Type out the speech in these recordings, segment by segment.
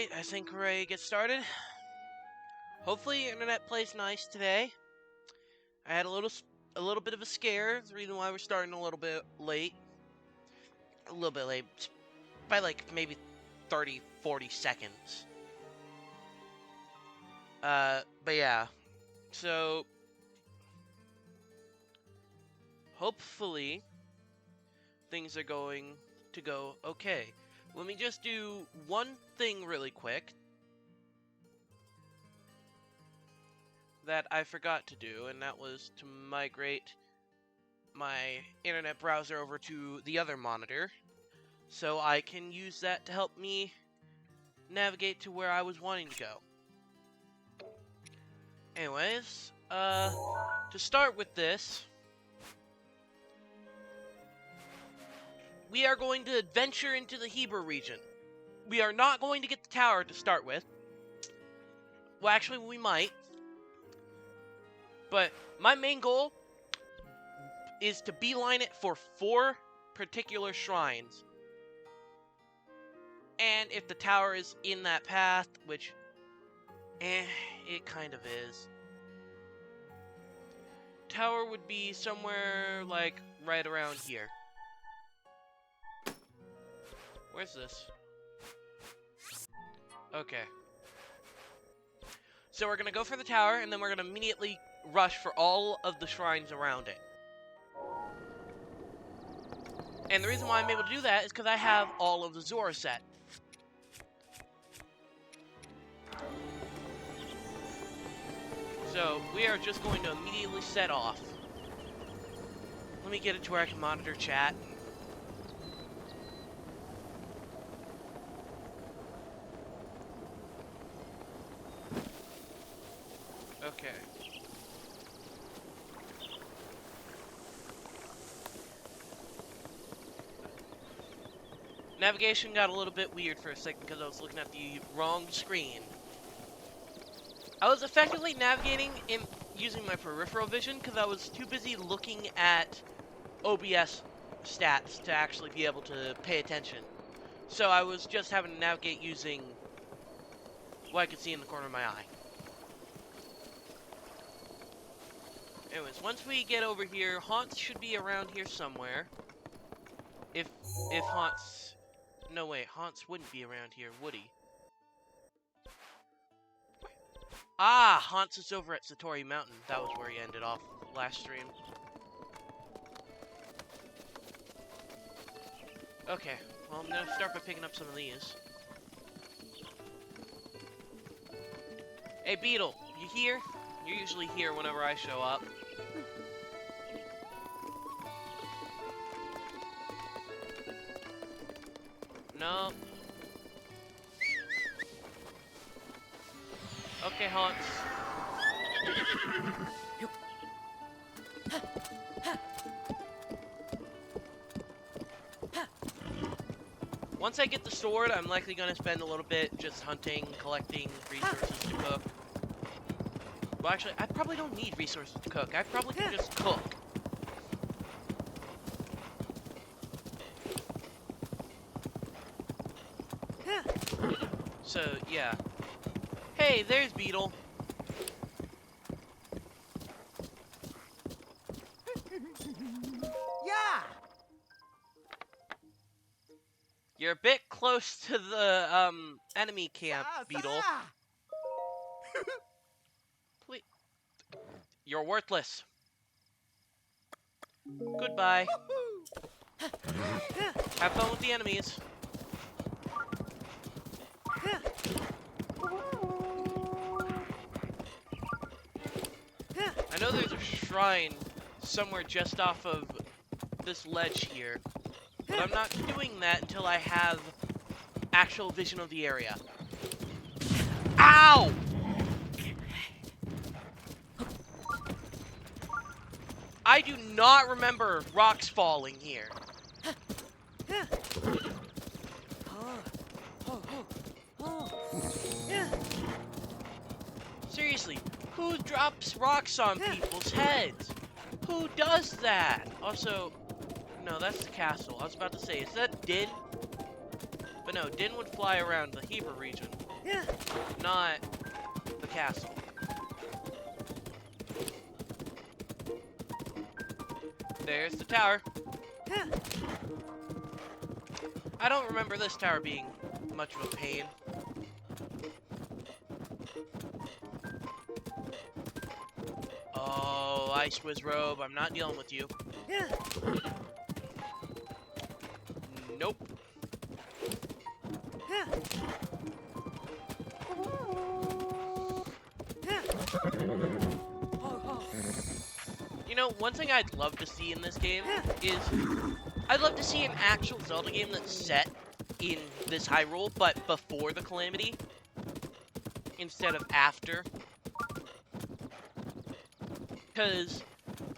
Alright, I think we're ready to get started. Hopefully internet plays nice today. I had a little bit of a scare. That's the reason why we're starting a little bit late. A little bit late. By like maybe 30, 40 seconds. But yeah. So hopefully things are going to go okay. Let me just do one thing really quick that I forgot to do, and that was to migrate my internet browser over to the other monitor so I can use that to help me navigate to where I was wanting to go. Anyways, to start with this, we are going to adventure into the Hebrew region. We are not going to get the tower to start with. Well, actually, we might. But my main goal is to beeline it for 4 particular shrines. And if the tower is in that path, which, it kind of is. Tower would be somewhere, like, right around here. Where's this? Okay. So we're gonna go for the tower, and then we're gonna immediately rush for all of the shrines around it. And the reason why I'm able to do that is because I have all of the Zora set. So we are just going to immediately set off. Let me get it to where I can monitor chat. Okay. Navigation got a little bit weird for a second because I was looking at the wrong screen. I was effectively navigating using my peripheral vision because I was too busy looking at OBS stats to actually be able to pay attention. So I was just having to navigate using what I could see in the corner of my eye. Anyways, once we get over here, Haunts should be around here somewhere. If Haunts... No, wait, Haunts wouldn't be around here, would he? Ah, Haunts is over at Satori Mountain. That was where he ended off last stream. Okay, well, I'm gonna start by picking up some of these. Hey, Beetle, you here? You're usually here whenever I show up. No. Okay, Haunts. Once I get the sword, I'm likely going to spend a little bit just hunting, collecting resources to cook. Well, actually, I probably don't need resources to cook. I probably can just cook. So, yeah. Hey, there's Beetle. Yeah. You're a bit close to the, enemy camp, Beetle. Please. You're worthless. Goodbye. Have fun with the enemies. I know there's a shrine somewhere just off of this ledge here, but I'm not doing that until I have actual vision of the area. Ow! I do not remember rocks falling here. Seriously, who drops rocks on people's heads? Who does that? Also, no, that's the castle. I was about to say, is that Din? But no, Din would fly around the Hebrew region. not the castle. There's the tower. I don't remember this tower being much of a pain. Oh, Ice Whiz Robe, I'm not dealing with you. Nope. You know, one thing I'd love to see in this game is I'd love to see an actual Zelda game that's set in this Hyrule, but before the Calamity instead of after. Because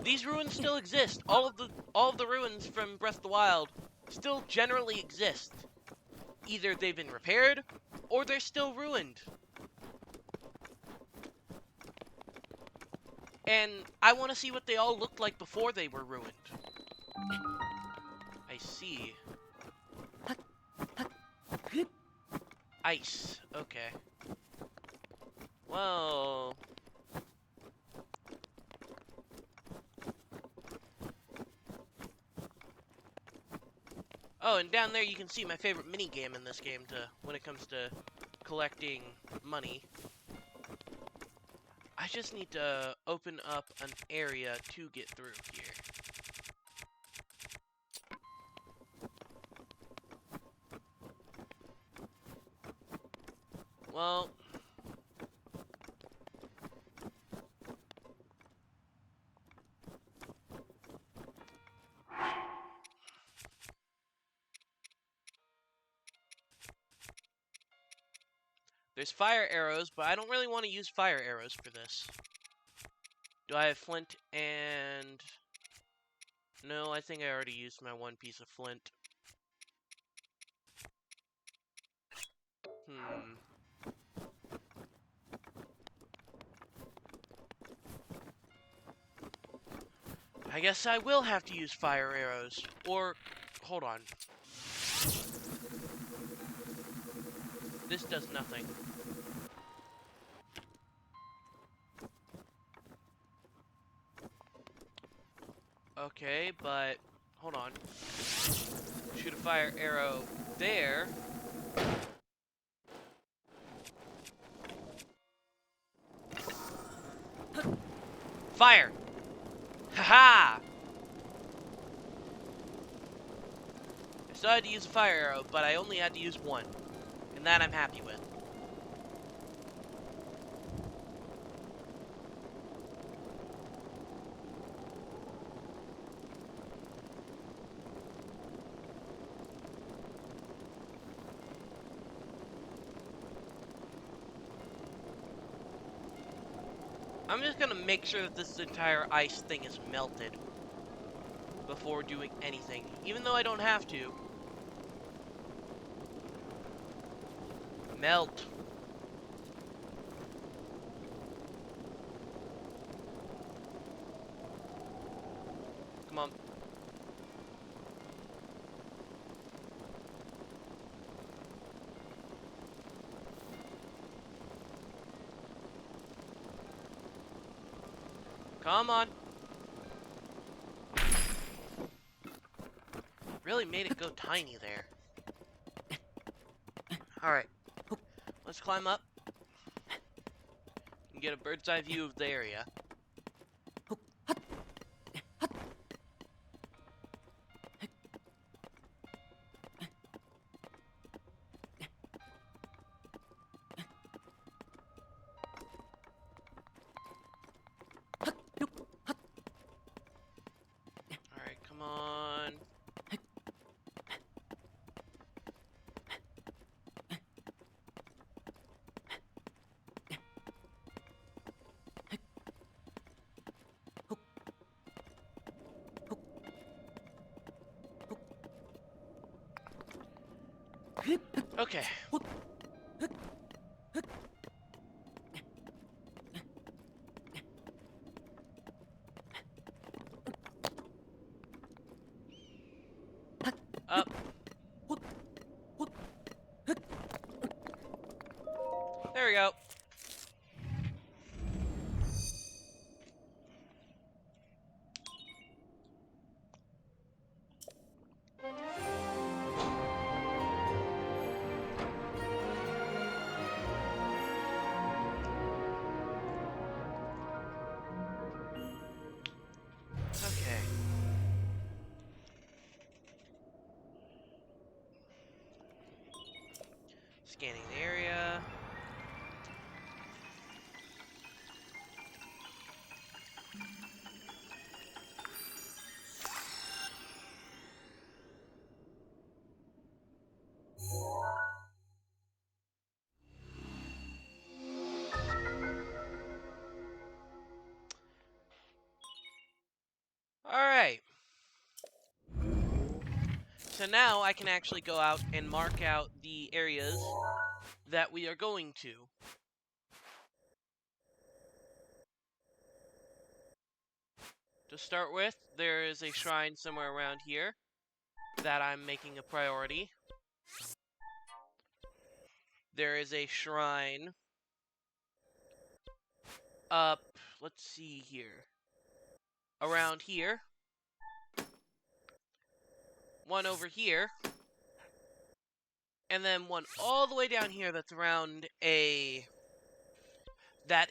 these ruins still exist. All of the ruins from Breath of the Wild still generally exist. Either they've been repaired or they're still ruined. And I want to see what they all looked like before they were ruined. I see. Ice. Okay. Well... Oh, and down there you can see my favorite mini-game in this game when it comes to collecting money. I just need to open up an area to get through here. Well... There's fire arrows, but I don't really want to use fire arrows for this. Do I have flint and... No, I think I already used my one piece of flint. I guess I will have to use fire arrows. Or, hold on. This does nothing. Okay, but hold on. Shoot a fire arrow there. Fire! Haha! I still had to use a fire arrow, but I only had to use one. And that I'm happy with. I'm just gonna make sure that this entire ice thing is melted before doing anything, even though I don't have to. Melt. Come on. Come on. Really made it go tiny there. Alright. Let's climb up and get a bird's eye view of the area. Alright, come on. Okay. Up. There we go. Okay. Scanning the area. Alright. So now I can actually go out and mark out the areas that we are going to. To start with, there is a shrine somewhere around here that I'm making a priority. There is a shrine up, let's see here, around here. One over here. And then one all the way down here that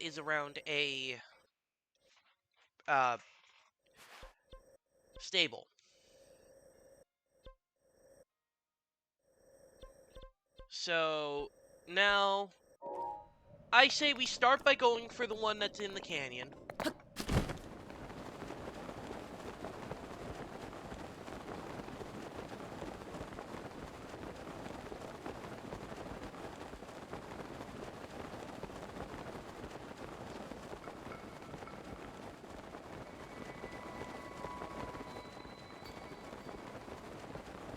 is around a stable. So now I say we start by going for the one that's in the canyon.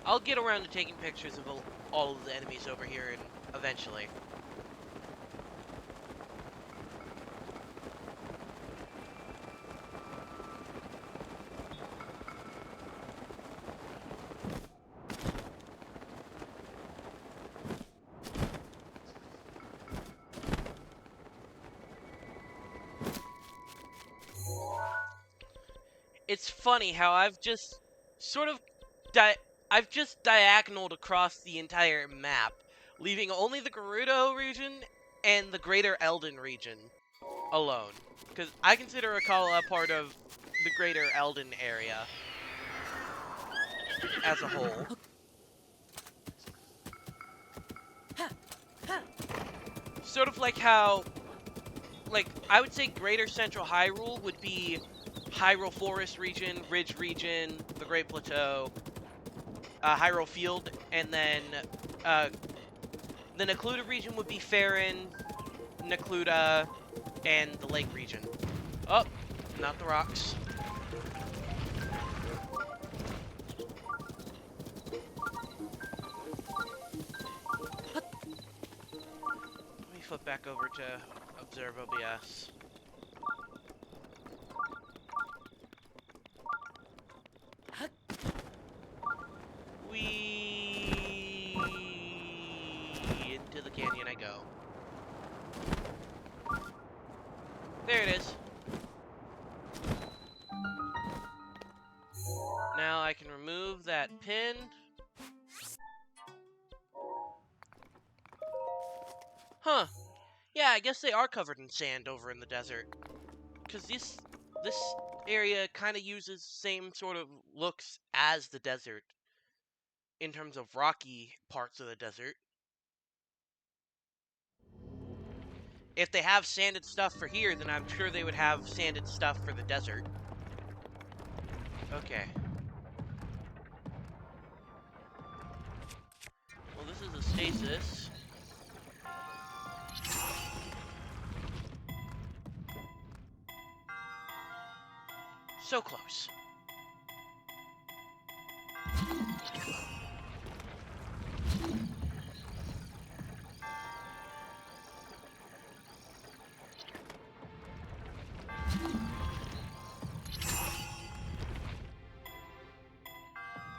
I'll get around to taking pictures of all of the enemies over here and eventually. It's funny how I've just sort of I've just diagonaled across the entire map, leaving only the Gerudo region and the Greater Elden region alone. Because I consider Akala part of the Greater Elden area as a whole. Sort of like how, I would say Greater Central Hyrule would be Hyrule Forest region, Ridge region, the Great Plateau, Hyrule Field, and then the Necluda region would be Faron, Necluda, and the Lake region. Oh, not the rocks. Let me flip back over to Observe OBS. Into the canyon I go. There it is. Now I can remove that pin. Huh. Yeah, I guess they are covered in sand over in the desert. Because this area kind of uses same sort of looks as the desert in terms of rocky parts of the desert. If they have sanded stuff for here, then I'm sure they would have sanded stuff for the desert. Okay. Well, this is a stasis. So close.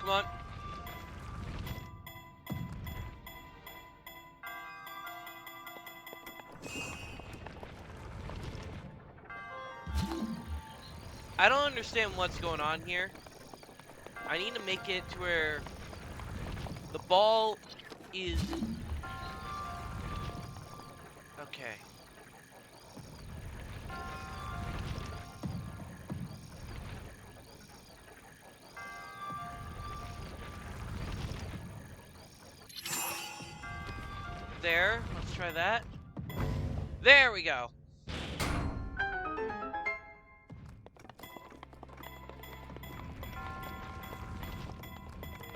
Come on. I don't understand what's going on here. I need to make it to where the ball is... Okay. There, let's try that. There we go.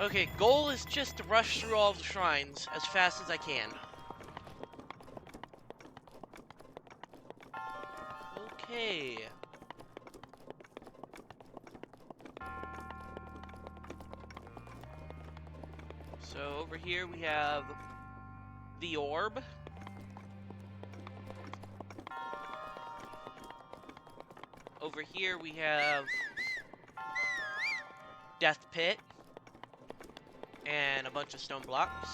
Okay, goal is just to rush through all the shrines as fast as I can. Okay. So over here we have the orb. Over here we have Death Pit and a bunch of stone blocks.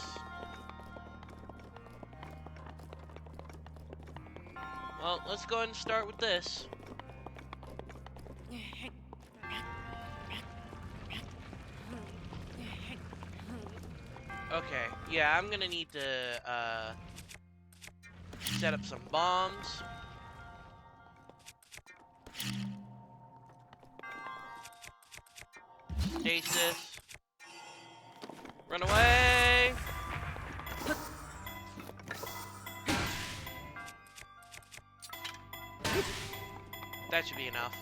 Well, let's go ahead and start with this. Okay, yeah, I'm gonna need to set up some bombs. Stasis. Run away! That should be enough.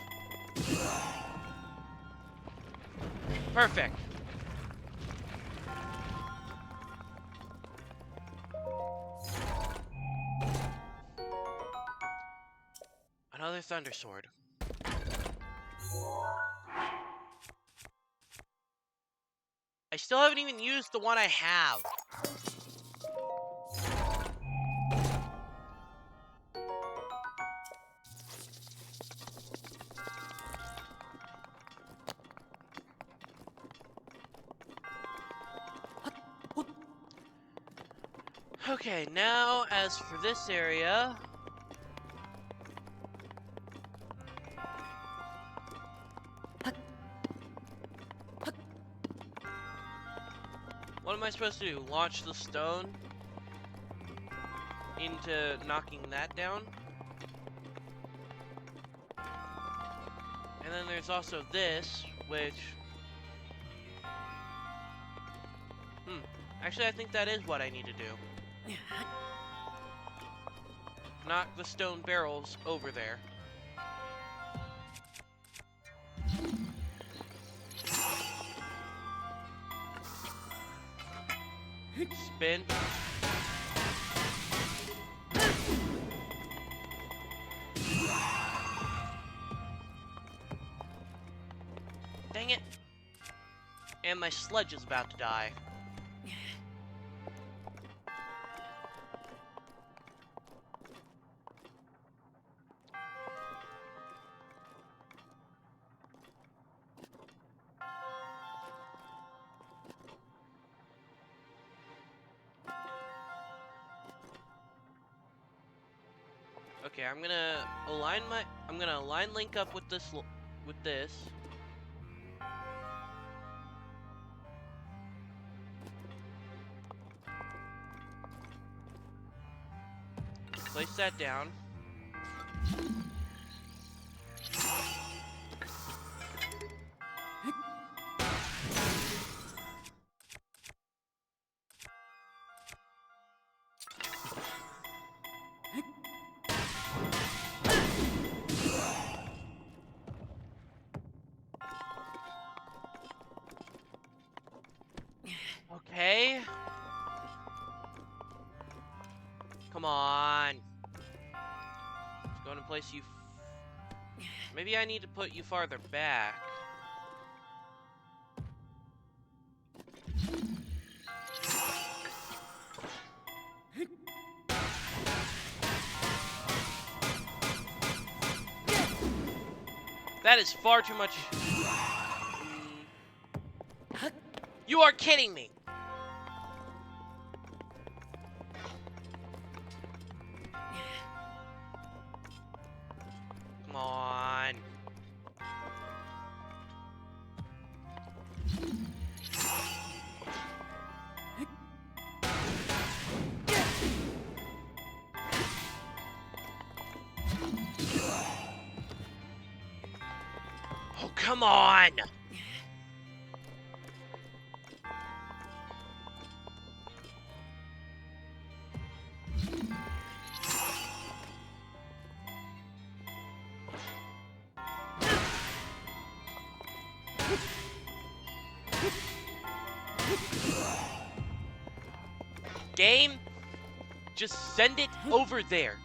Perfect. Another Thunder Sword. I still haven't even used the one I have. Okay, now as for this area... What am I supposed to do? Launch the stone into knocking that down? And then there's also this, which... Actually, I think that is what I need to do. Knock the stone barrels over there. Spin. Dang it. And my sledge is about to die. Okay, I'm gonna align Link up with this Place that down. Okay. Come on. Let's go and place you. Maybe I need to put you farther back. That is far too much. You are kidding me. come on! Game, just send it over there.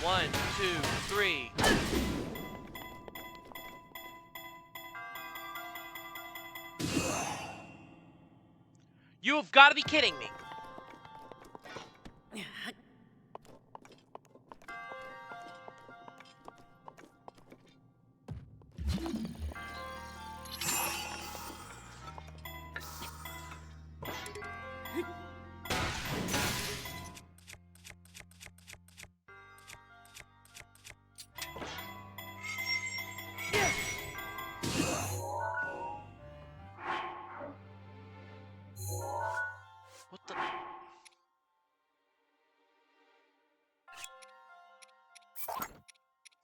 One, two, three. You have got to be kidding me. What the?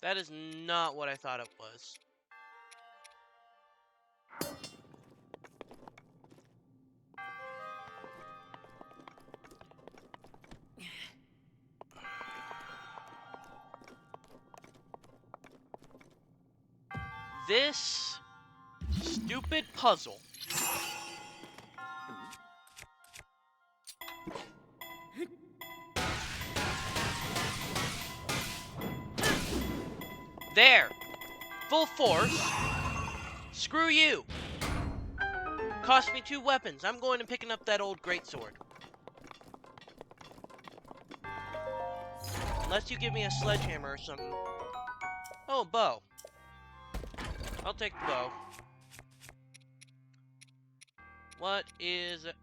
That is not what I thought it was. This stupid puzzle. There! Full force. Screw you! Cost me 2 weapons. I'm going and picking up that old greatsword. Unless you give me a sledgehammer or something. Oh, a bow. I'll take the bow. What is it?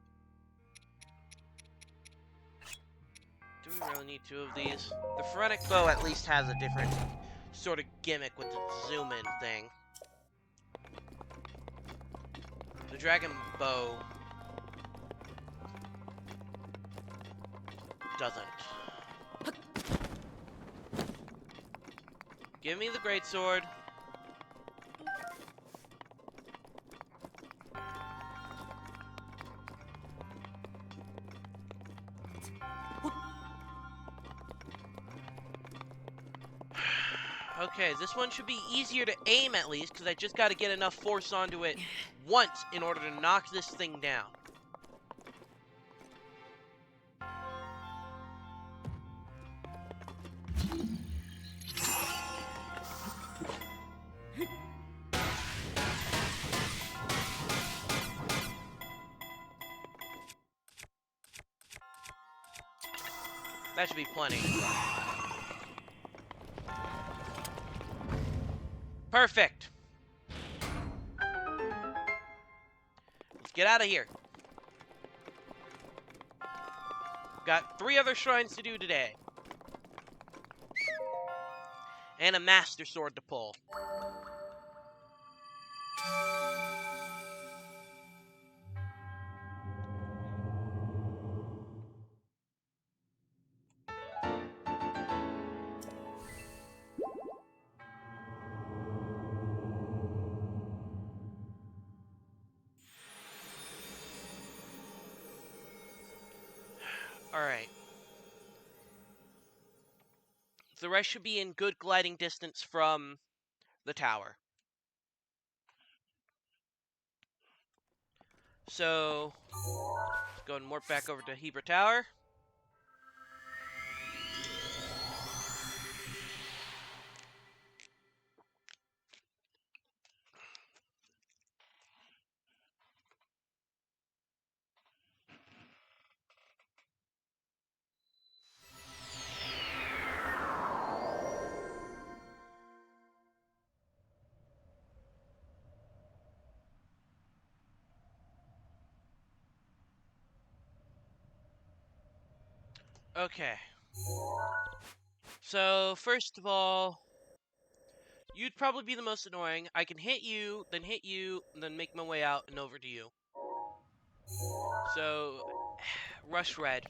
Do we really need 2 of these? The phoretic bow at least has a different sort of gimmick with the zoom-in thing. The dragon bow doesn't. Give me the greatsword. Okay, this one should be easier to aim at least, because I just got to get enough force onto it once in order to knock this thing down. That should be plenty. Perfect. Let's get out of here. Got 3 other shrines to do today. And a master sword to pull. Alright. The rest should be in good gliding distance from the tower. So, let's go and warp back over to Hebra Tower. Okay. So, first of all, You'd probably be the most annoying. I can hit you, and then make my way out and over to you. So, rush red.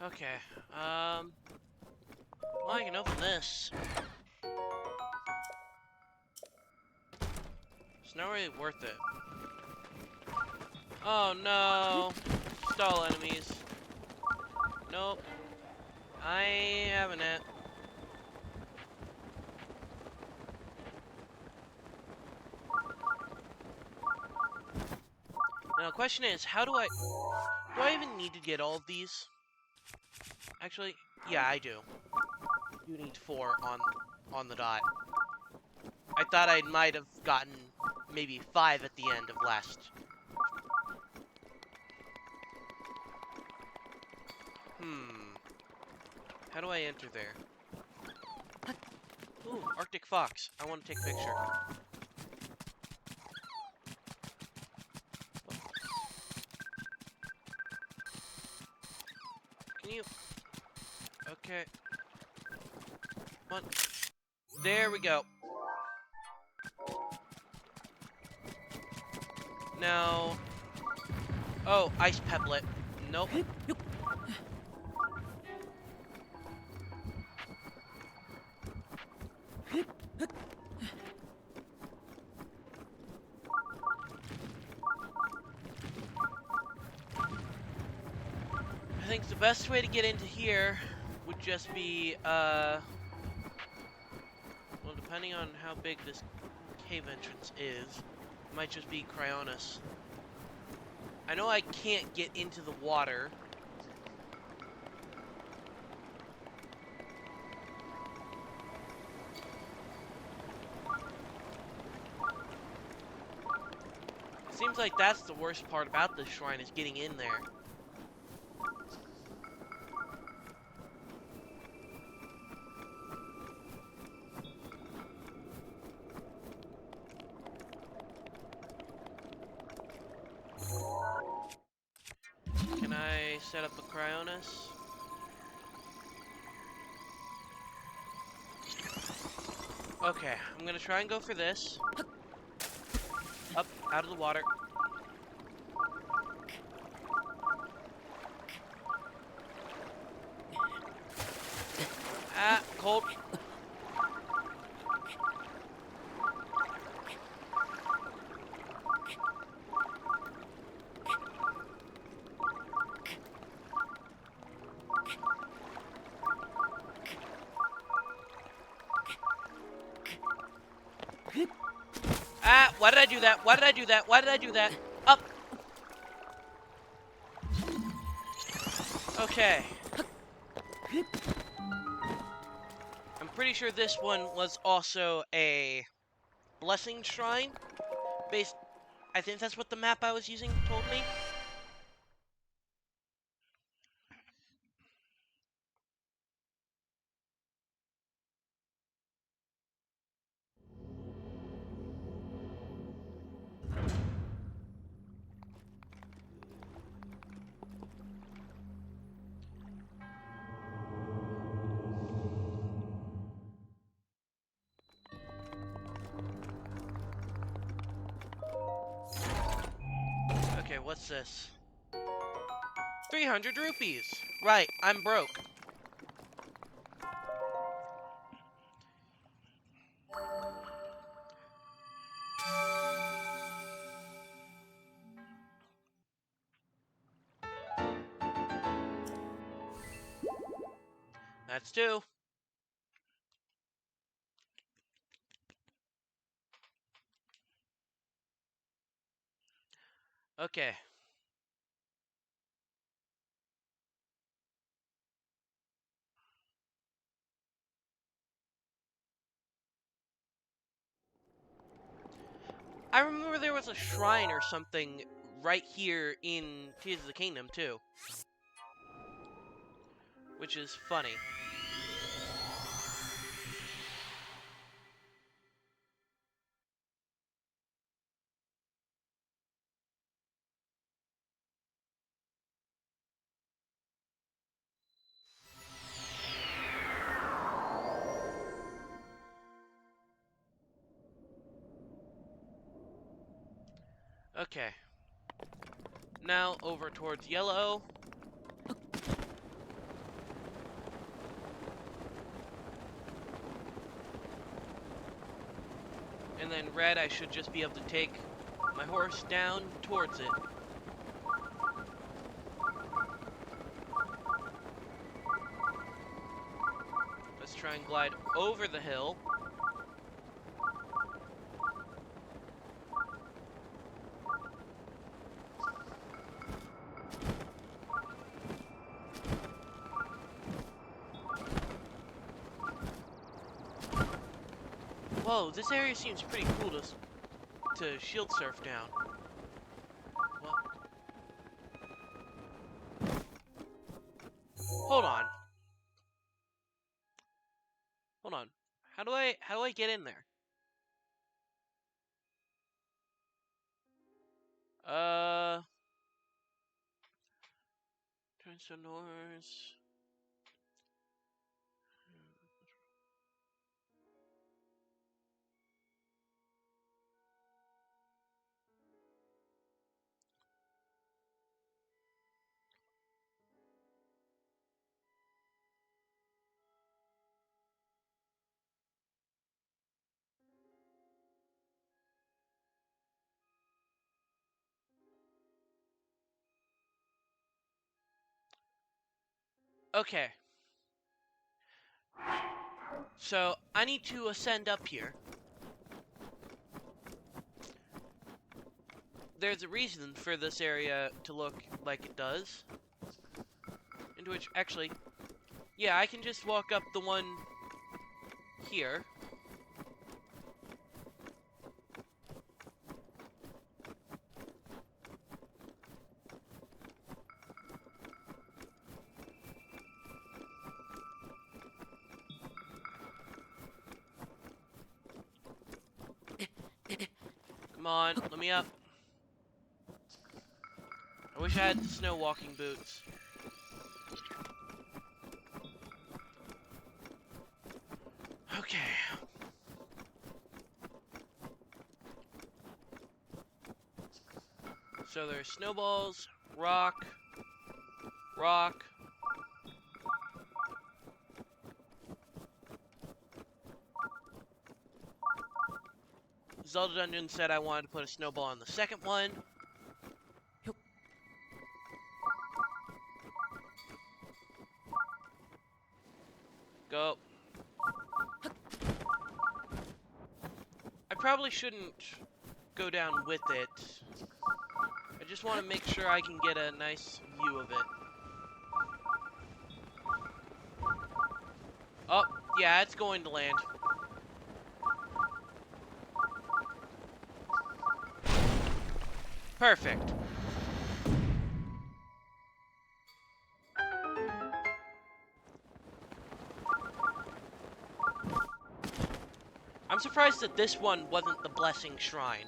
Okay, well, I can open this. It's not really worth it. Oh no! Stall enemies. Nope. I ain't having it. Now the question is, do I even need to get all of these? Actually, yeah, I do. You need 4 on the dot. I thought I might have gotten maybe 5 at the end of last. How do I enter there? Ooh, Arctic Fox. I want to take a picture. Can you... Okay. Come on. There we go. Now... Oh, Ice Pebblet. Nope. I think the best way to get into here would just be, well, depending on how big this cave entrance is, it might just be Cryonis. I know I can't get into the water. It seems like that's the worst part about this shrine, is getting in there. Can I set up a Cryonis? Okay, I'm gonna try and go for this. Up, out of the water. Ah, cold. Ah, why did I do that? Why did I do that? Why did I do that? Up. Okay. I'm pretty sure this one was also a blessing shrine. I think that's what the map I was using told me. Okay, what's this? 300 rupees. Right, I'm broke. That's 2. Okay. I remember there was a shrine or something right here in Tears of the Kingdom, too. Which is funny. Okay. Now over towards yellow. And then red, I should just be able to take my horse down towards it. Let's try and glide over the hill. Whoa, this area seems pretty cool to shield surf down. What? Hold on. Hold on. How do I get in there? Turn north. Okay. So, I need to ascend up here. There's a reason for this area to look like it does. Into which, actually, yeah, I can just walk up the one here. Come on, let me up. I wish I had the snow walking boots. Okay. So there's snowballs, rock, rock. Zelda Dungeon said I wanted to put a snowball on the second one. Go. I probably shouldn't go down with it. I just want to make sure I can get a nice view of it. Oh, yeah, it's going to land. Perfect. I'm surprised that this one wasn't the Blessing Shrine.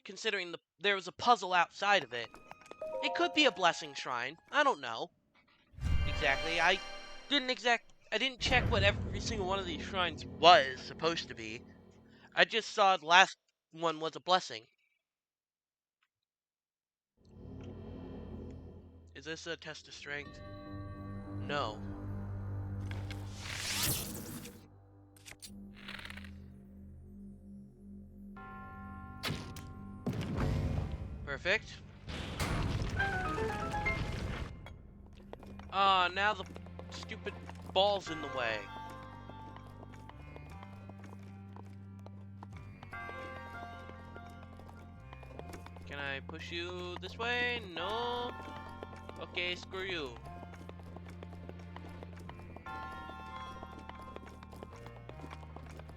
Considering there was a puzzle outside of it. It could be a Blessing Shrine. I don't know. Exactly. I didn't check what every single one of these shrines was supposed to be. I just saw the last one was a blessing. Is this a test of strength? No. Perfect. Ah, now the stupid ball's in the way. Can I push you this way? No. Okay, screw you.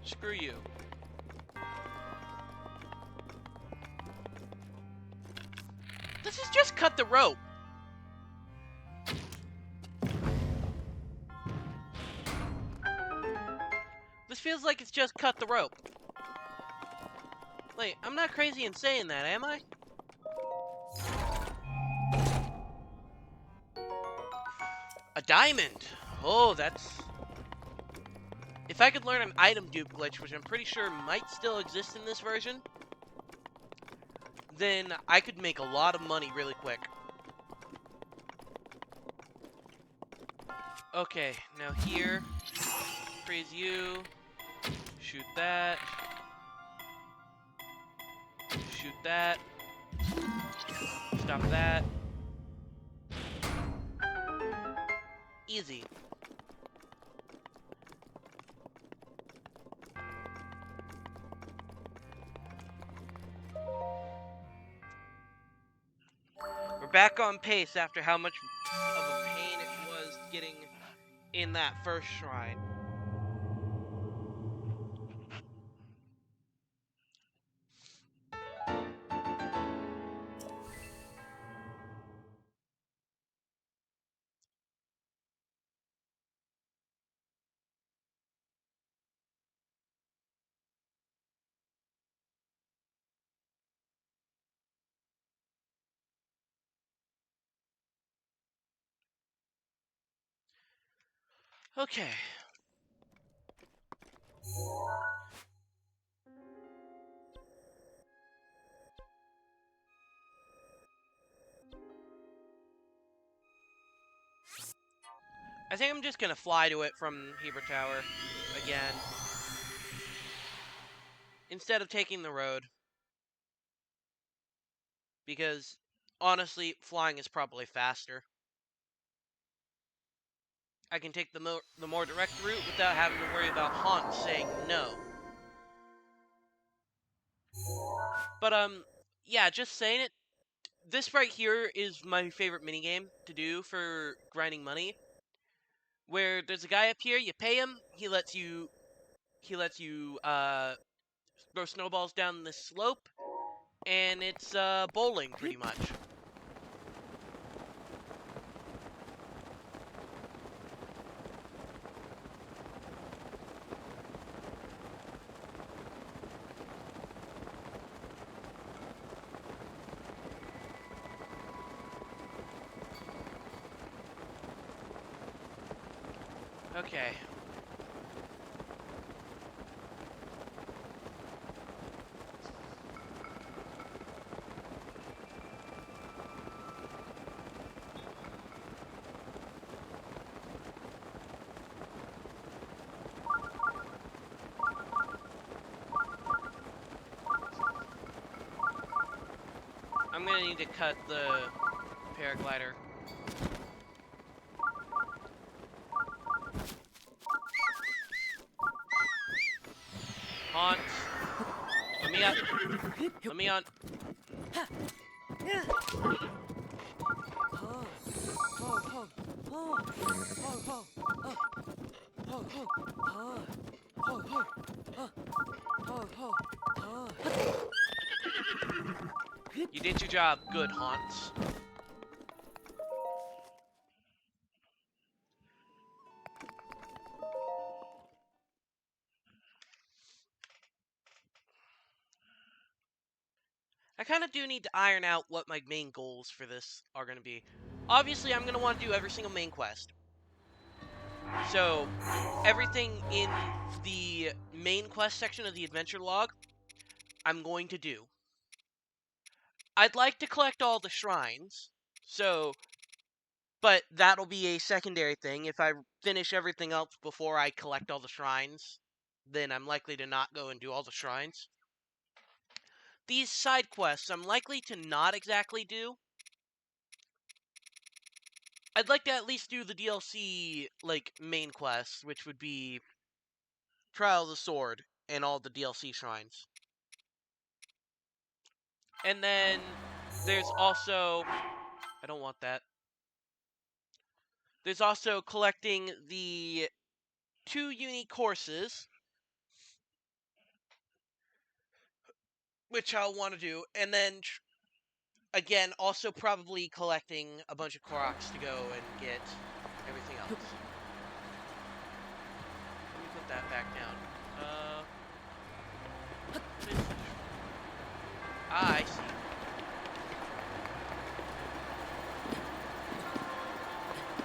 Screw you. This is just cut the rope. This feels like it's just cut the rope. Wait, I'm not crazy in saying that, am I? A diamond! Oh, that's... If I could learn an item dupe glitch, which I'm pretty sure might still exist in this version, then I could make a lot of money really quick. Okay, now here, freeze you, shoot that, shoot that, stop that. Easy. We're back on pace after how much of a pain it was getting in that first shrine. Okay. I think I'm just gonna fly to it from Heber Tower again, instead of taking the road. Because, honestly, flying is probably faster. I can take the more direct route without having to worry about Haunt saying no. But, yeah, just saying it, this right here is my favorite minigame to do for grinding money. Where there's a guy up here, you pay him, he lets you, throw snowballs down this slope, and it's, bowling, pretty much. Okay. I'm gonna need to cut the paraglider. Haunt. Let me up. Let me on. You did your job. Good, Haunts. I kind of do need to iron out what my main goals for this are going to be. Obviously, I'm going to want to do every single main quest. So, everything in the main quest section of the adventure log, I'm going to do. I'd like to collect all the shrines, but that'll be a secondary thing. If I finish everything else before I collect all the shrines, then I'm likely to not go and do all the shrines. These side quests, I'm likely to not exactly do. I'd like to at least do the DLC, like, main quests, which would be Trial of the Sword and all the DLC shrines. And then there's also... I don't want that. There's also collecting the 2 unique courses, which I'll want to do, and then Again, also probably collecting a bunch of Koroks to go and get everything else. Let me put that back down. What is this? Ah, I see.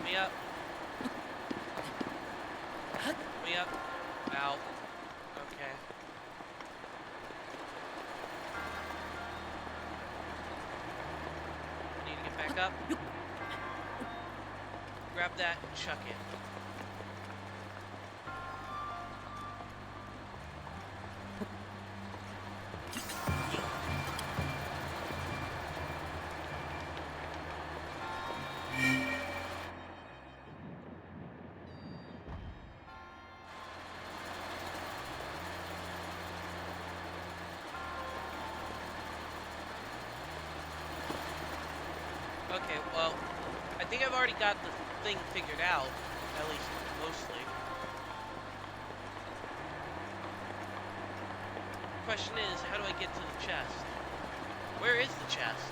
Me up. Me up. Ow. Okay. Need to get back up. Grab that and chuck it. Okay, well, I think I've already got the thing figured out, at least mostly. Question is, how do I get to the chest? Where is the chest?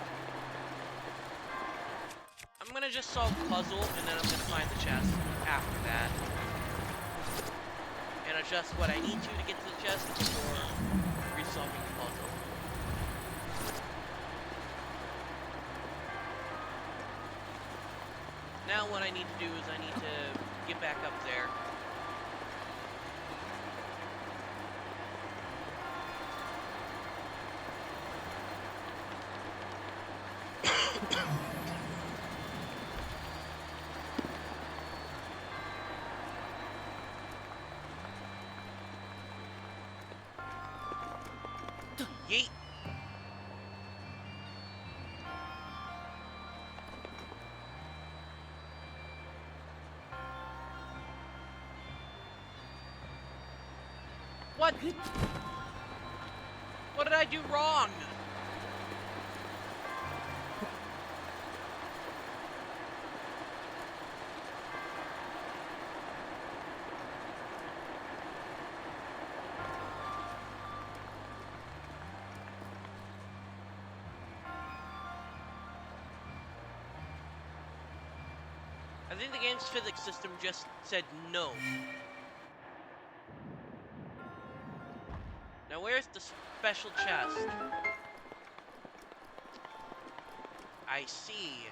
I'm gonna just solve the puzzle, and then I'm gonna find the chest after that. And adjust what I need to get to the chest before resolving the puzzle. Now what I need to do is I need to get back up there. Yeet! What? What did I do wrong? I think the game's physics system just said no. Now where's the special chest? I see.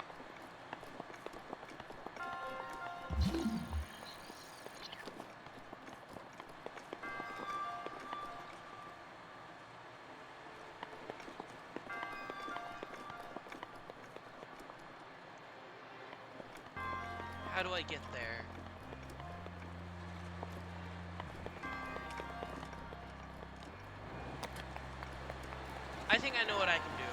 How do I get there? I think I know what I can do.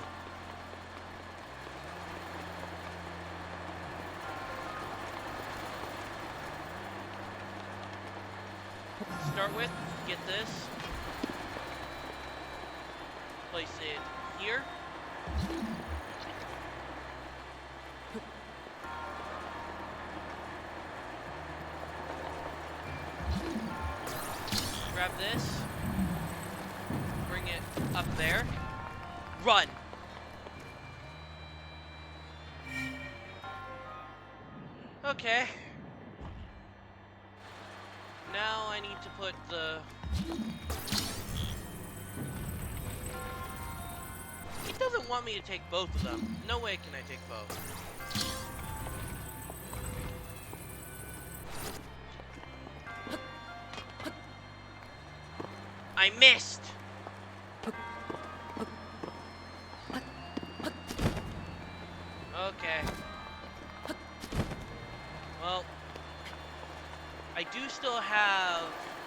Start with, get this. Place it here. Grab this. Bring it up there. Run! Okay. Now I need to put the... It doesn't want me to take both of them. No way can I take both. I missed! Okay. Well, I do still have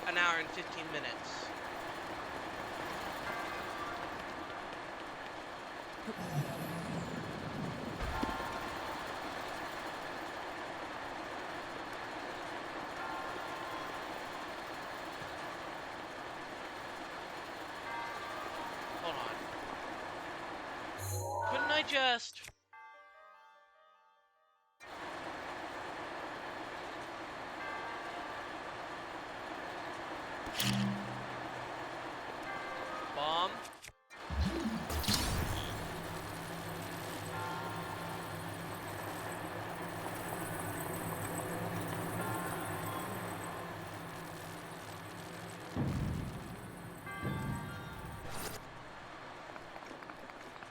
an hour and 15 minutes. Hold on. Couldn't I just... Bomb.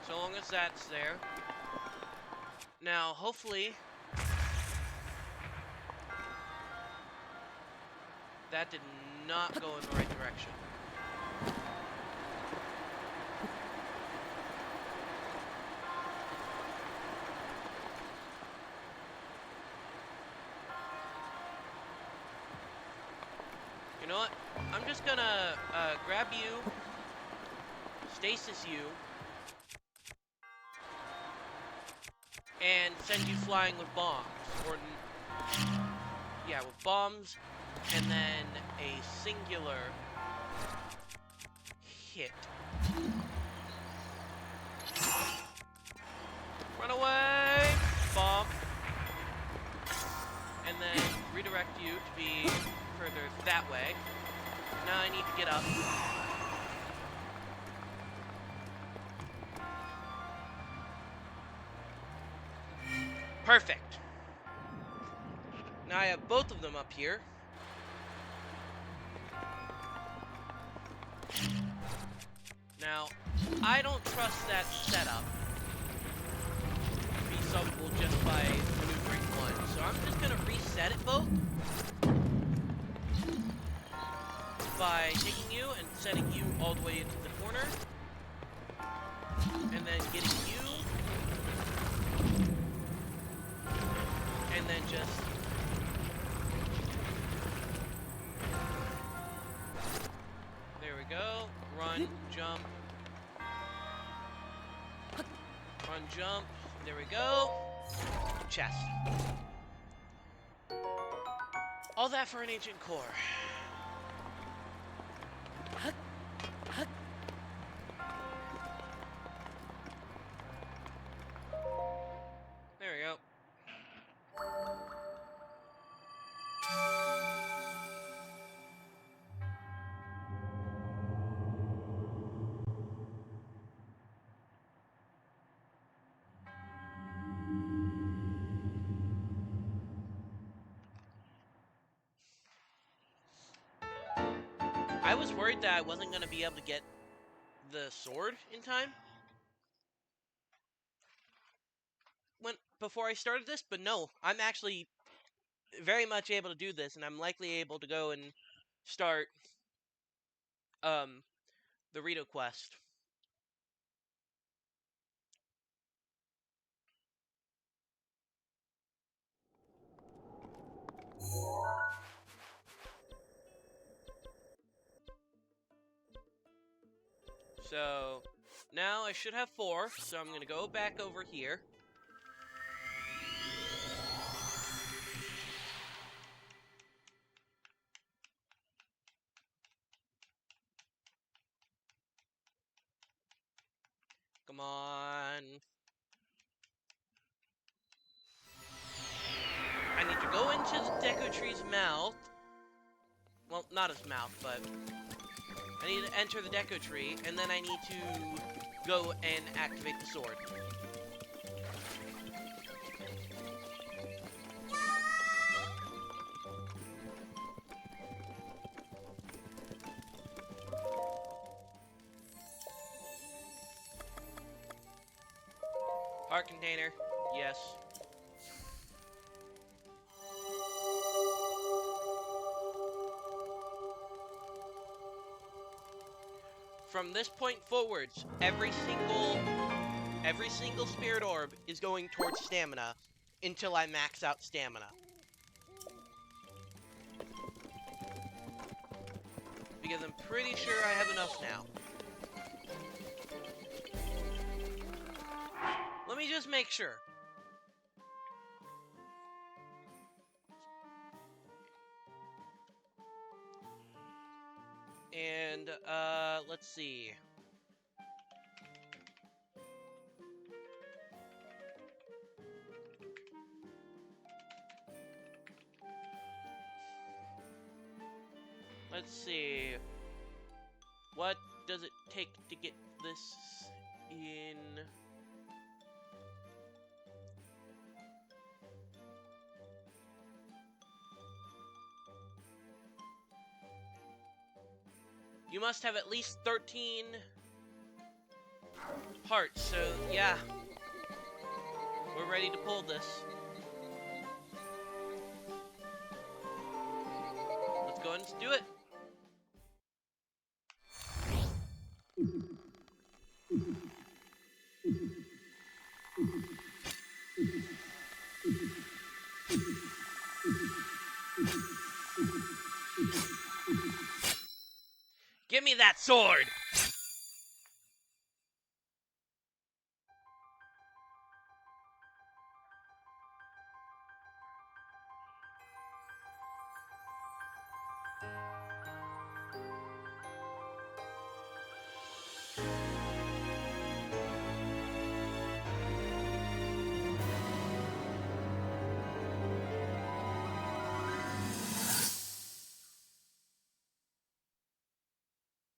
So long as that's there. Now, hopefully, that did not go in the right direction. You know what? I'm just gonna grab you, stasis you, and send you flying with bombs. Or, yeah, with bombs, and then a singular hit. Run away! Bomb. And then redirect you to be further that way. Now I need to get up. Perfect. Now I have both of them up here. Now, I don't trust that setup to be solvable just by maneuvering one. So I'm just gonna reset it both by taking you and setting you all the way into the corner. And then getting you. And then just there we go. Run, jump. Run, jump. There we go. Chest. All that for an ancient core. There we go. I was worried that I wasn't going to be able to get the sword in time before I started this, but no, I'm actually very much able to do this, and I'm likely able to go and start the Rito quest. So now I should have 4, so I'm gonna go back over here. Come on. I need to go into the Deku Tree's mouth. Well, not his mouth, but I need to enter the Deku Tree, and then I need to go and activate the sword. Heart container, yes. From this point forwards, every single spirit orb is going towards stamina until I max out stamina. Because I'm pretty sure I have enough now. Let me just make sure. And, let's see. Let's see. What does it take to get this in? You must have at least 13 hearts, so yeah. We're ready to pull this. Let's go ahead and do it. Give me that sword!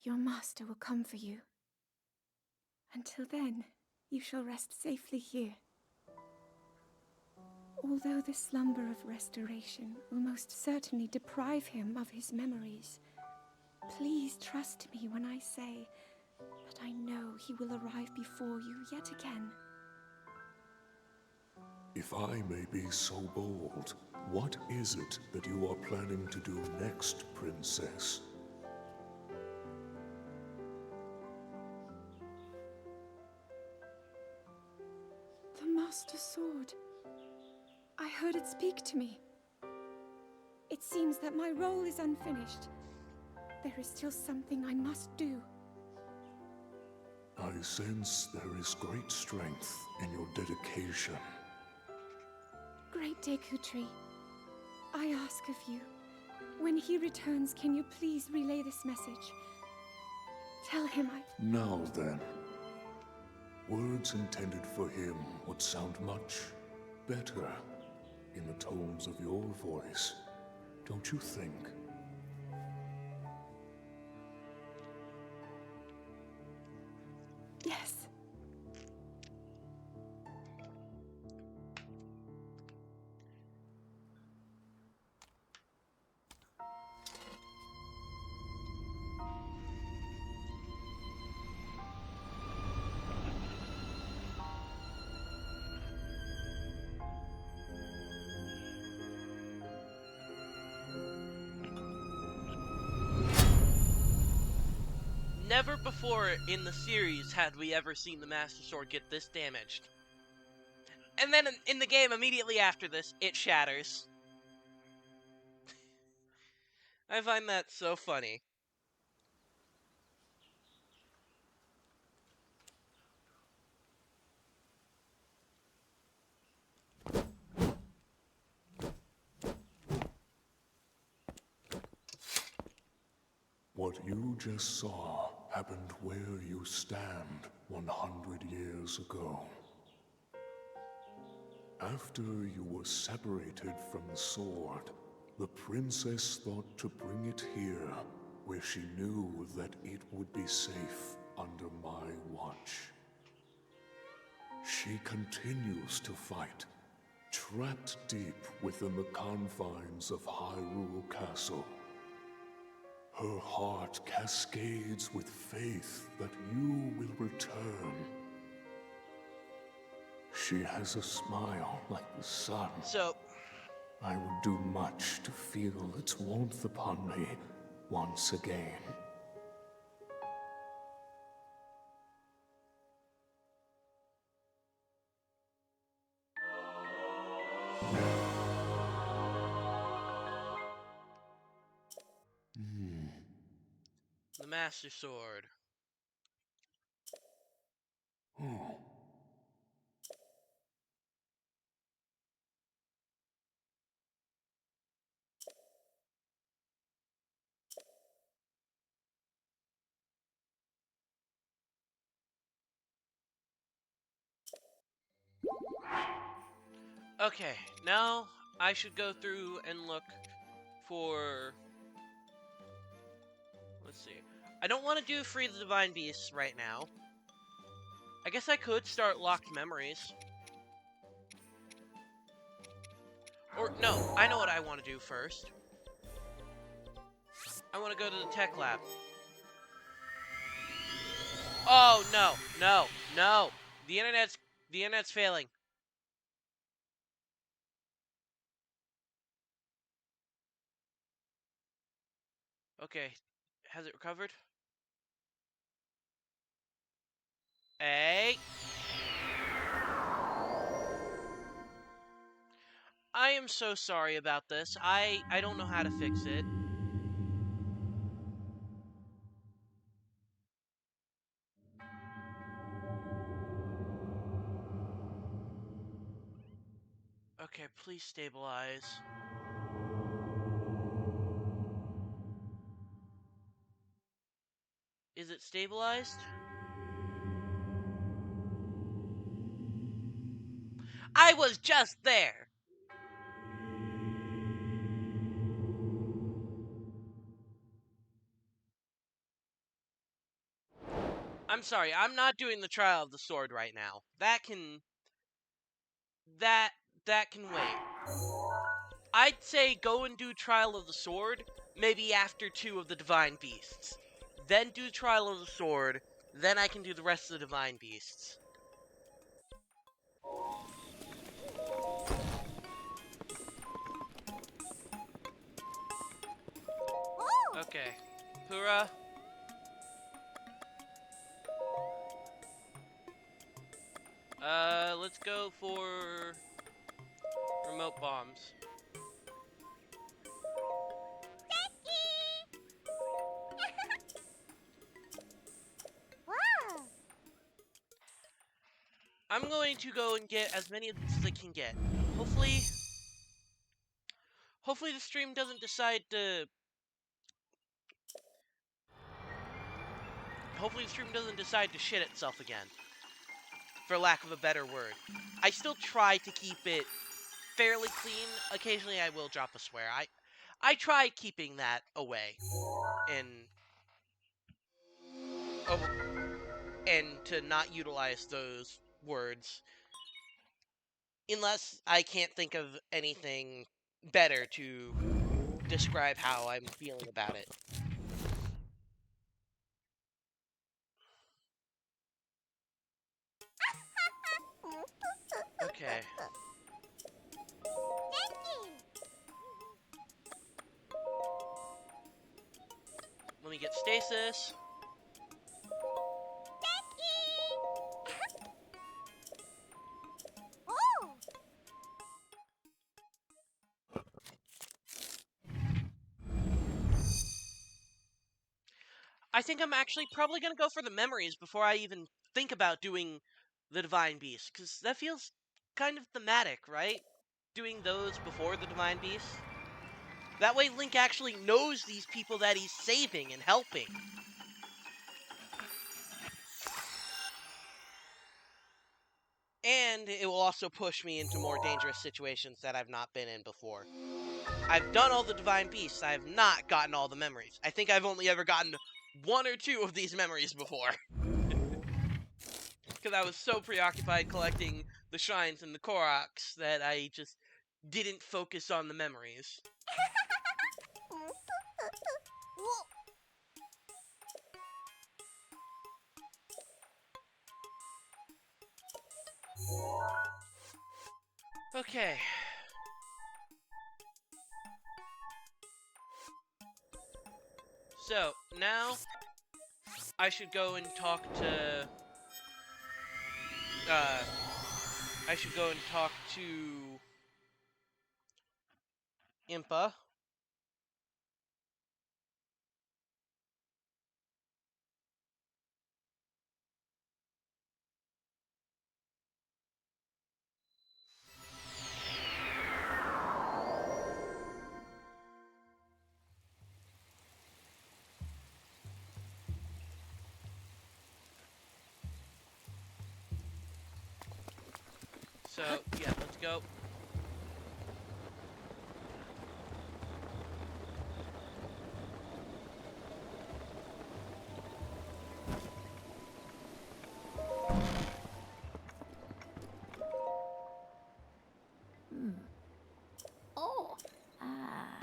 Your master will come for you. Until then, you shall rest safely here. Although the slumber of restoration will most certainly deprive him of his memories, please trust me when I say that I know he will arrive before you yet again. If I may be so bold, what is it that you are planning to do next, Princess? The Master Sword. I heard it speak to me. It seems that my role is unfinished. There is still something I must do. I sense there is great strength in your dedication. Great Deku-tree, I ask of you, when he returns, can you please relay this message? Tell him Now then, words intended for him would sound much better in the tones of your voice, don't you think? Yes. Never before in the series had we ever seen the Master Sword get this damaged. And then in the game, immediately after this, it shatters. I find that so funny. What you just saw happened where you stand 100 years ago. After you were separated from the sword, the princess thought to bring it here, where she knew that it would be safe under my watch. She continues to fight, trapped deep within the confines of Hyrule Castle. Her heart cascades with faith that you will return. She has a smile like the sun. So, I would do much to feel its warmth upon me once again. the Master Sword. Oh. Okay, now I should go through and look for... Let's see. I don't want to do Free the Divine Beasts right now. I guess I could start Locked Memories. Or, no, I know what I want to do first. I want to go to the Tech Lab. Oh, no, no, no. The internet's failing. Okay, has it recovered? Hey! I am so sorry about this. I don't know how to fix it. Okay, please stabilize. Is it stabilized? I was just there! I'm sorry, I'm not doing the Trial of the Sword right now. That can wait. I'd say go and do Trial of the Sword, maybe after 2 of the Divine Beasts. Then do Trial of the Sword, then I can do the rest of the Divine Beasts. Okay. Pura. Let's go for remote bombs. I'm going to go and get as many of these as I can get. Hopefully the stream doesn't decide to shit itself again. For lack of a better word. I still try to keep it fairly clean. Occasionally I will drop a swear. I try keeping that away. And to not utilize those words unless I can't think of anything better to describe how I'm feeling about it. Okay. Let me get stasis. I think I'm actually probably gonna go for the memories before I even think about doing the Divine Beast, because that feels kind of thematic, right? Doing those before the Divine Beast. That way Link actually knows these people that he's saving and helping. And it will also push me into more dangerous situations that I've not been in before. I've done all the Divine Beasts, I have not gotten all the memories. I think I've only ever gotten 1 or 2 of these memories before. Because I was so preoccupied collecting the shrines and the Koroks that I just didn't focus on the memories. Okay. So, now I should go and talk to... Impa. So, yeah, let's go. Oh. Ah.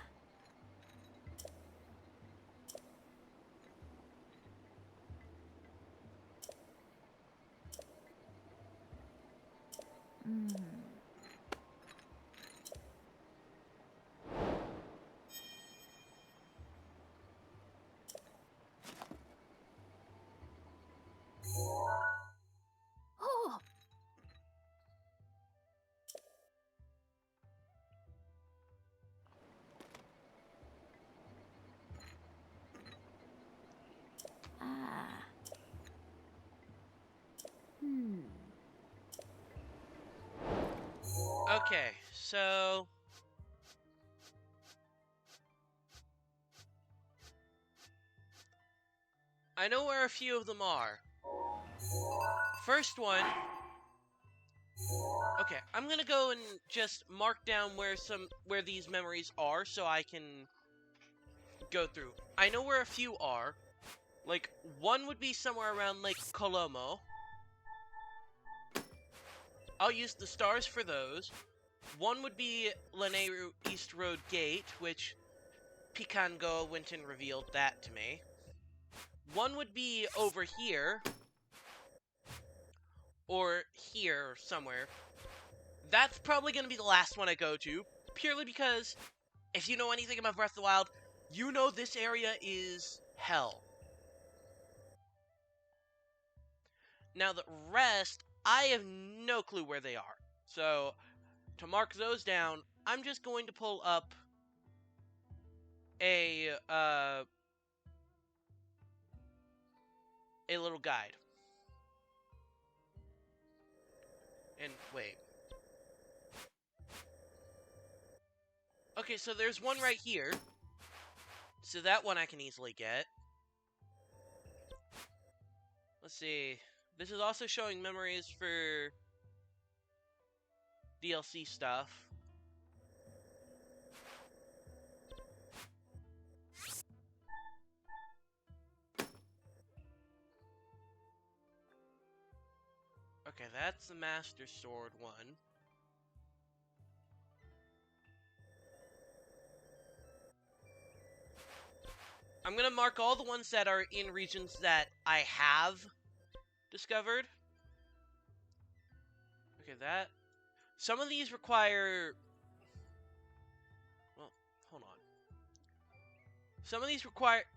Oh, ah. Okay, so... I know where a few of them are. First one... Okay, I'm gonna go and just mark down where these memories are so I can go through. I know where a few are. Like, one would be somewhere around Lake Colomo. I'll use the stars for those. One would be Lanayru East Road Gate, which Pikango went and revealed that to me. One would be over here. Or here, somewhere. That's probably going to be the last one I go to. Purely because, if you know anything about Breath of the Wild, you know this area is hell. Now the rest, I have no clue where they are. So, to mark those down, I'm just going to pull up a little guide. And wait. Okay, so there's one right here. So that one I can easily get. Let's see. This is also showing memories for DLC stuff. Okay, that's the Master Sword one. I'm gonna mark all the ones that are in regions that I have discovered. Okay, that... Some of these require... Well, hold on. Some of these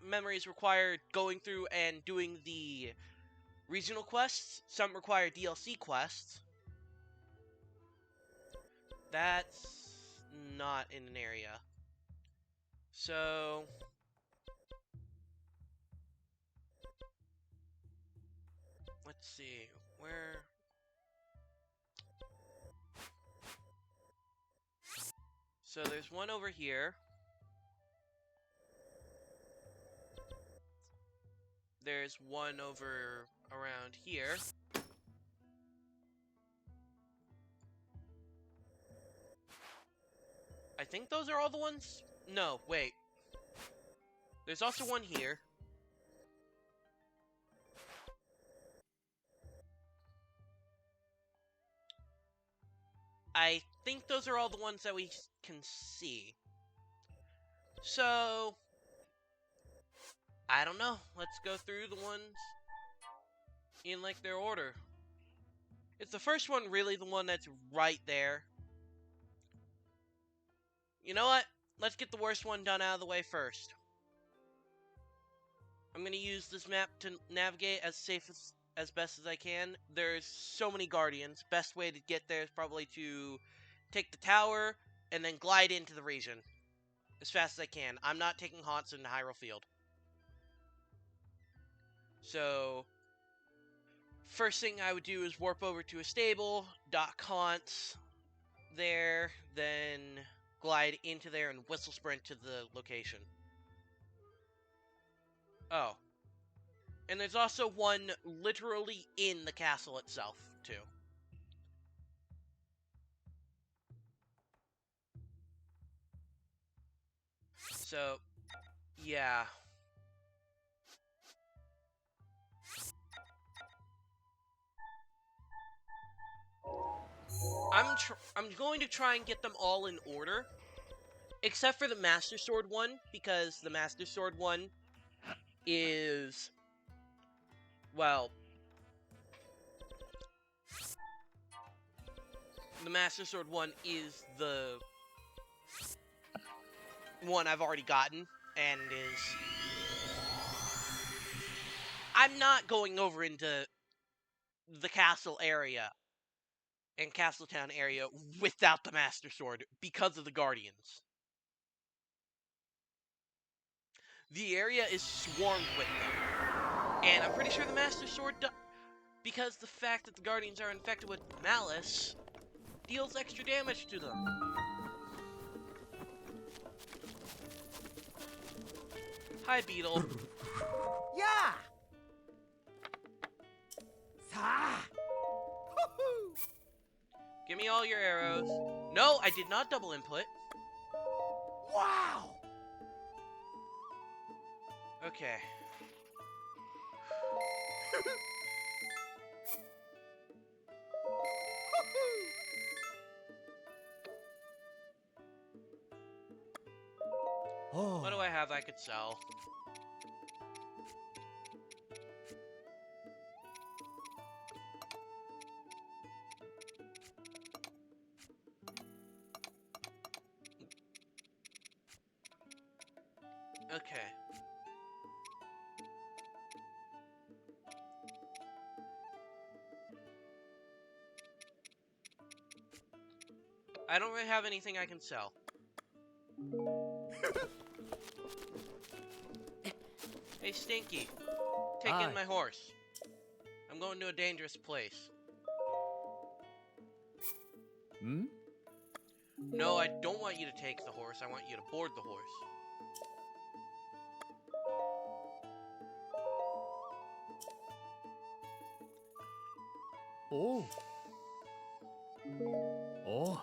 memories require going through and doing the regional quests. Some require DLC quests. That's not in an area. So... Let's see, where... So there's one over here. There's one over around here. I think those are all the ones? No, wait. There's also one here. I think those are all the ones that we can see. So, I don't know. Let's go through the ones in, like, their order. Is the first one really the one that's right there? You know what? Let's get the worst one done out of the way first. I'm going to use this map to navigate as best as I can. There's so many guardians. Best way to get there is probably to take the tower and then glide into the region as fast as I can. I'm not taking haunts into Hyrule Field. So, first thing I would do is warp over to a stable, dock haunts there, then glide into there and whistle sprint to the location. Oh. And there's also one literally in the castle itself, too. So, yeah. I'm going to try and get them all in order. Except for the Master Sword one, because the Master Sword one is... Well... The Master Sword one is the one I've already gotten, and is... I'm not going over into the castle area and Castletown area without the Master Sword because of the Guardians. The area is swarmed with them. And I'm pretty sure the Master Sword, because the fact that the Guardians are infected with malice, deals extra damage to them. Hi, Beetle. Yeah! Sa! Give me all your arrows. No, I did not double input. Wow! Okay. Oh. What do I have I could sell? Okay. I don't really have anything I can sell. Hey, Stinky. Take Hi. in my horse. I'm going to a dangerous place. Hmm? No, I don't want you to take the horse. I want you to board the horse. Oh. Oh.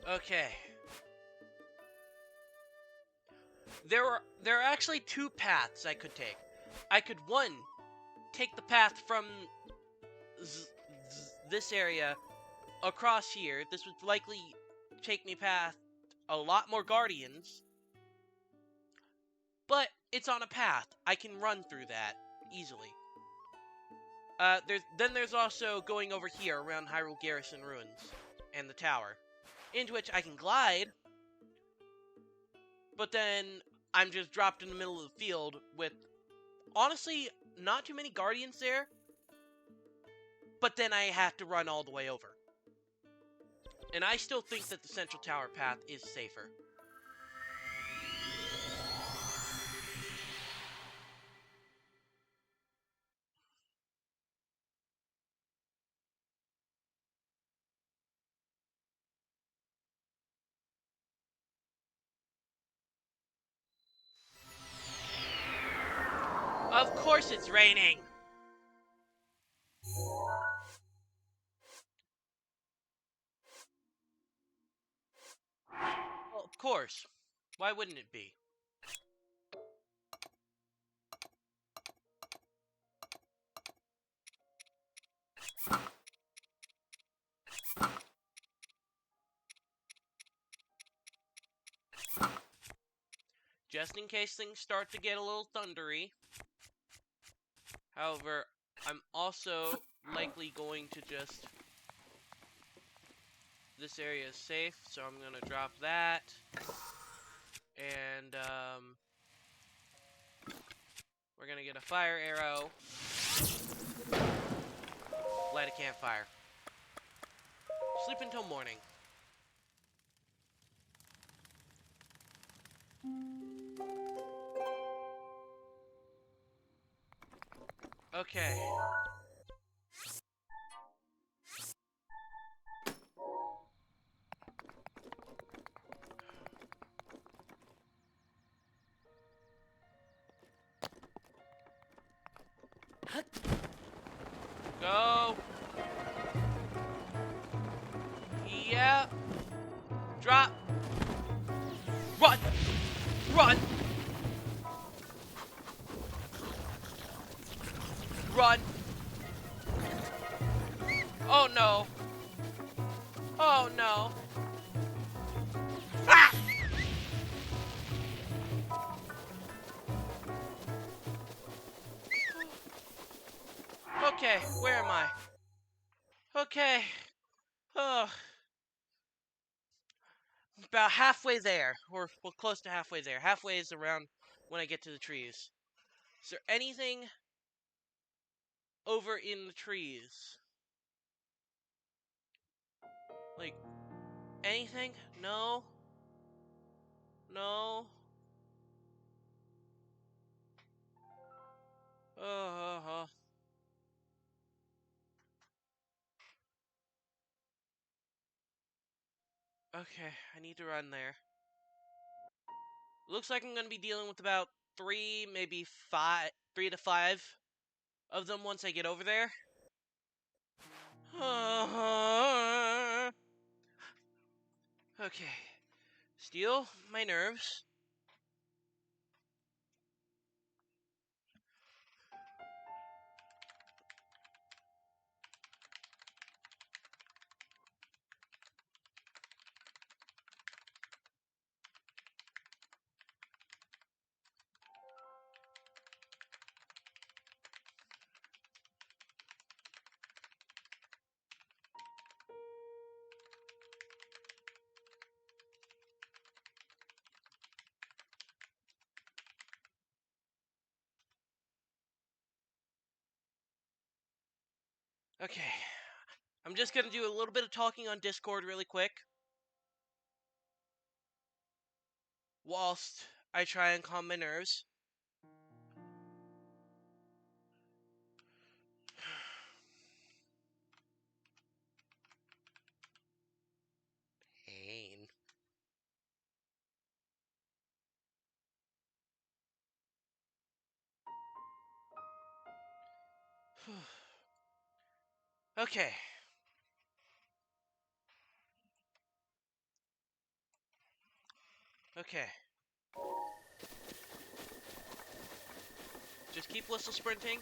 Okay. There are actually two paths I could take. I could, one, take the path from this area across here. This would likely take me past a lot more Guardians. But it's on a path. I can run through that easily. There's also going over here around Hyrule Garrison Ruins and the tower, into which I can glide, but then I'm just dropped in the middle of the field with, honestly, not too many Guardians there, but then I have to run all the way over. And I still think that the Central Tower path is safer. Of course it's raining! Well, of course. Why wouldn't it be? Just in case things start to get a little thundery. However, I'm also likely going to just... This area is safe, so I'm gonna drop that. And, we're gonna get a fire arrow. Light a campfire. Sleep until morning. Okay. Go. Yep. Drop. Run. Run. Run. Oh no. Oh no. Ah! Okay, where am I? Okay. About halfway there, or well, close to halfway there. Halfway is around when I get to the trees. Is there anything over in the trees? Like, anything? No? No? Uh, okay, I need to run there. Looks like I'm gonna be dealing with about 3 to 5 of them once I get over there. Okay. Steel my nerves. Okay. I'm just gonna do a little bit of talking on Discord really quick. Whilst I try and calm my nerves. Pain. Okay. Okay. Just keep whistle sprinting.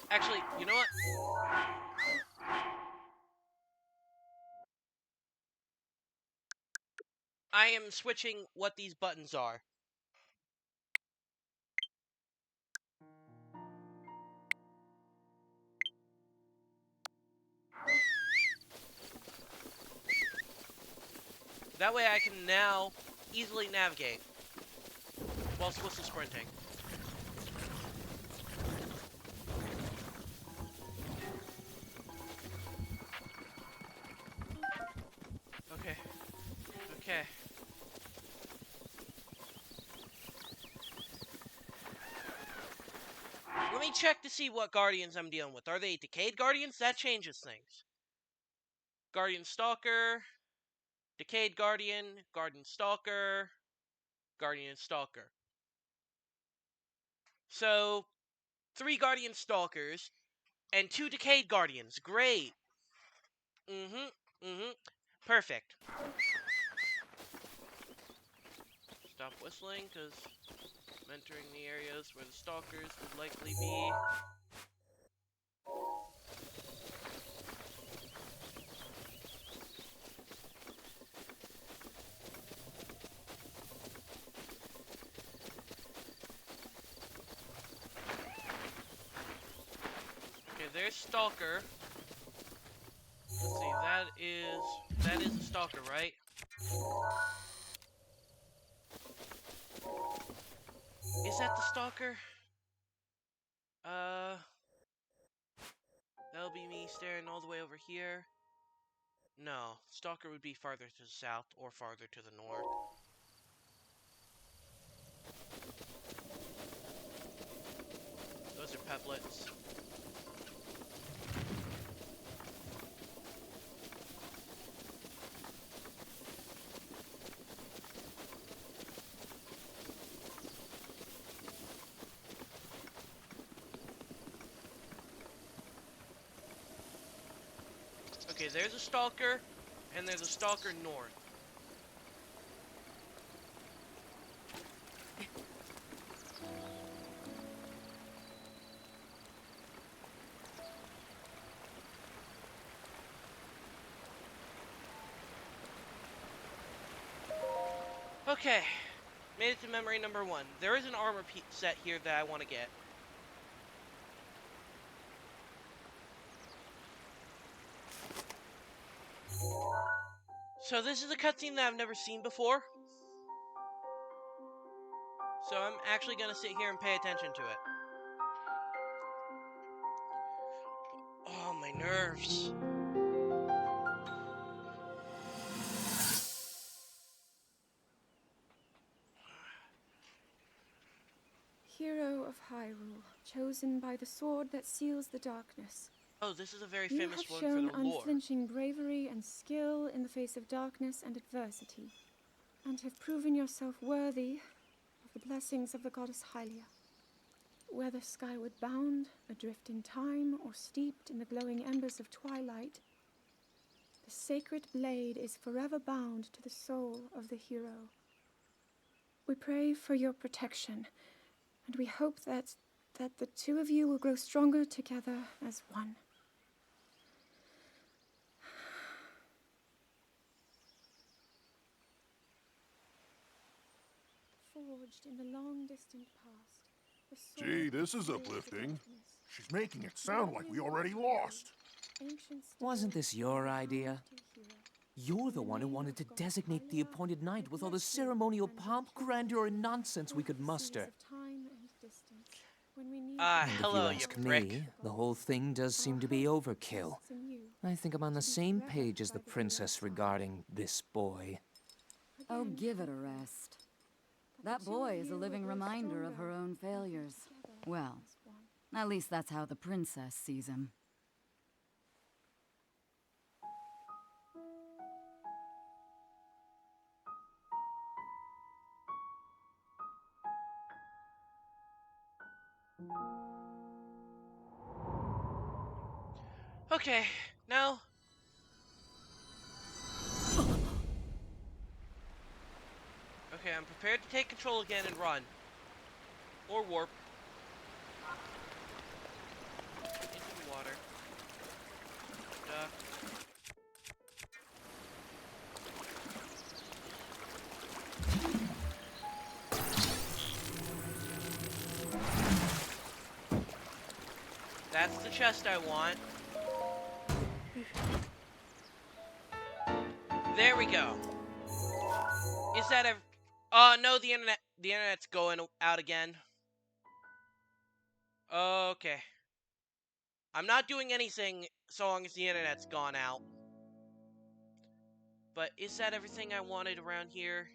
Actually, you know what? I am switching what these buttons are. That way I can now easily navigate whilst whistle sprinting. Okay. Okay. Let me check to see what guardians I'm dealing with. Are they decayed guardians? That changes things. Guardian Stalker, Decayed Guardian, Guardian Stalker, Guardian Stalker. So, 3 Guardian Stalkers and 2 Decayed Guardians. Great. Perfect. Stop whistling, because I'm entering the areas where the Stalkers would likely be. Okay, there's Stalker. Let's see, that is a Stalker, right? Is that the Stalker? That'll be me staring all the way over here. No, Stalker would be farther to the south or farther to the north. Those are peplets. Okay, there's a Stalker, and there's a Stalker north. Okay. Made it to memory number 1. There is an armor set here that I want to get. So this is a cutscene that I've never seen before. So I'm actually going to sit here and pay attention to it. Oh, my nerves. Hero of Hyrule, chosen by the sword that seals the darkness. Oh, this is a very You famous have one shown for the lore. unflinching bravery and skill in the face of darkness and adversity, and have proven yourself worthy of the blessings of the goddess Hylia. Whether skyward bound, adrift in time, or steeped in the glowing embers of twilight, the sacred blade is forever bound to the soul of the hero. We pray for your protection, and we hope that the two of you will grow stronger together as one. Forged in the long distant past. The sword Gee, this is seals the uplifting. darkness. She's making it sound like we already lost. Ancient Wasn't stories this your bound idea? to hero. You're the one who wanted to designate the appointed night with all the ceremonial pomp, grandeur, and nonsense we could muster. And if you Hello, you ask prick. me, the whole thing does seem to be overkill. I think I'm on the same page as the princess regarding this boy. Oh, give it a rest. That boy is a living reminder of her own failures. Well, at least that's how the princess sees him. Okay, now... Okay, I'm prepared to take control again and run. Or warp. Into the water. Duck. That's the chest I want. There we go. Is that no, the internet's going out again. Okay. I'm not doing anything so long as the internet's gone out. But is that everything I wanted around here?